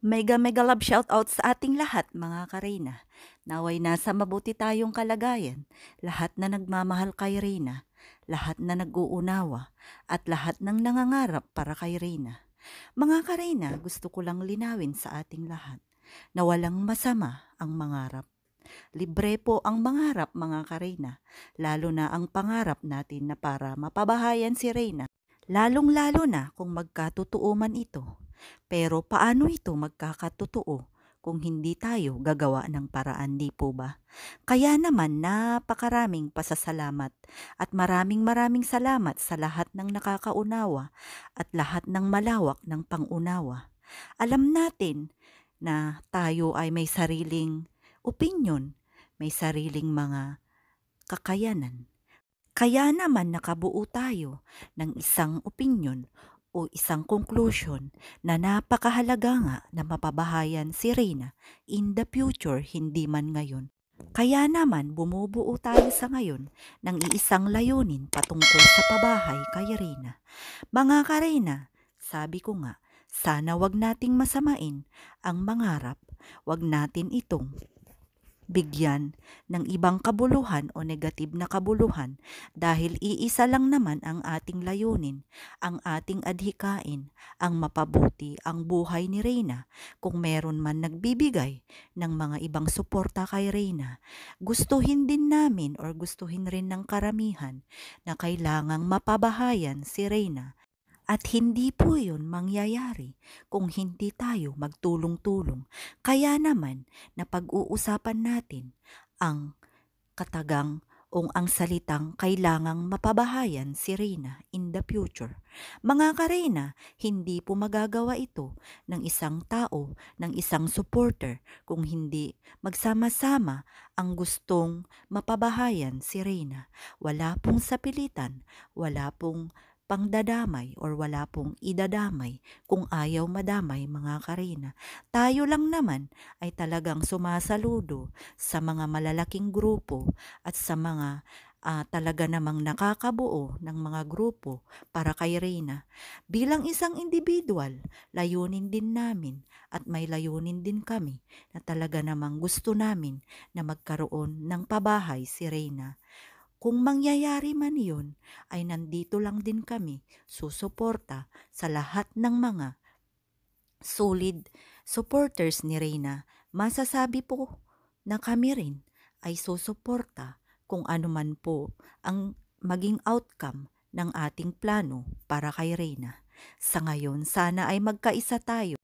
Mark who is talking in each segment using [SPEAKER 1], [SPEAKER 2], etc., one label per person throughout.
[SPEAKER 1] Mega mega love shoutout sa ating lahat mga Karina. Naway nasa mabuti tayong kalagayan. Lahat na nagmamahal kay Reyna. Lahat na nag-uunawa. At lahat ng nangangarap para kay Reyna. Mga Karina, gusto ko lang linawin sa ating lahat na walang masama ang mangarap. Libre po ang mangarap mga Karina, lalo na ang pangarap natin na para mapabahayan si Reyna. Lalong-lalo na kung magkatotoo man ito. Pero paano ito magkakatotoo kung hindi tayo gagawa ng paraan, di po ba? Kaya naman napakaraming pasasalamat at maraming salamat sa lahat ng nakakaunawa at lahat ng malawak ng pangunawa. Alam natin na tayo ay may sariling opinyon, may sariling mga kakayanan. Kaya naman nakabuo tayo ng isang opinyon o isang conclusion na napakahalaga nga na mapabahayan si Reyna in the future, hindi man ngayon. Kaya naman bumubuo tayo sa ngayon ng iisang layunin patungkol sa pabahay kay Reyna. Mga ka-Reyna, sabi ko nga, sana wag nating masamain ang mangarap, wag natin itong bigyan ng ibang kabuluhan o negatib na kabuluhan dahil iisa lang naman ang ating layunin, ang ating adhikain, ang mapabuti ang buhay ni Reyna. Kung meron man nagbibigay ng mga ibang suporta kay Reyna, gustuhin din namin or gustuhin rin ng karamihan na kailangang mapabahayan si Reyna. At hindi po yun mangyayari kung hindi tayo magtulong-tulong. Kaya naman na pag-uusapan natin ang katagang o ang salitang kailangang mapabahayan si Reyna in the future. Mga ka-Reyna, hindi po magagawa ito ng isang tao, ng isang supporter kung hindi magsama-sama ang gustong mapabahayan si Reyna. Wala pong sapilitan, wala pong pangdadamay or wala pong idadamay kung ayaw madamay mga Karina. Tayo lang naman ay talagang sumasaludo sa mga malalaking grupo at sa mga talaga namang nakakabuo ng mga grupo para kay Reyna. Bilang isang individual, layunin din namin at may layunin din kami na talaga namang gusto namin na magkaroon ng pabahay si Reyna. Kung mangyayari man yun, ay nandito lang din kami susuporta sa lahat ng mga solid supporters ni Reyna. Masasabi po na kami rin ay susuporta kung ano man po ang maging outcome ng ating plano para kay Reyna. Sa ngayon, sana ay magkaisa tayo.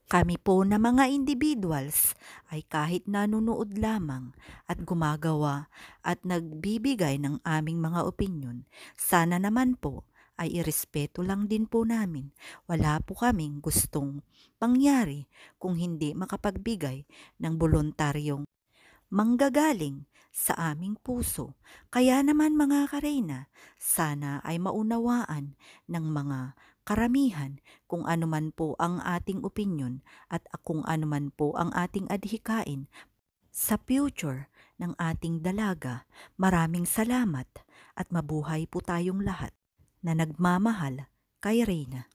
[SPEAKER 1] Kami po na mga individuals ay kahit nanonood lamang at gumagawa at nagbibigay ng aming mga opinyon, sana naman po ay irespeto lang din po namin. Wala po kaming gustong pangyari kung hindi makapagbigay ng voluntaryong manggagaling sa aming puso. Kaya naman mga Kareyna, sana ay maunawaan ng mga karamihan kung ano man po ang ating opinyon at kung ano man po ang ating adhikain sa future ng ating dalaga. Maraming salamat at mabuhay po tayong lahat na nagmamahal kay Reyna.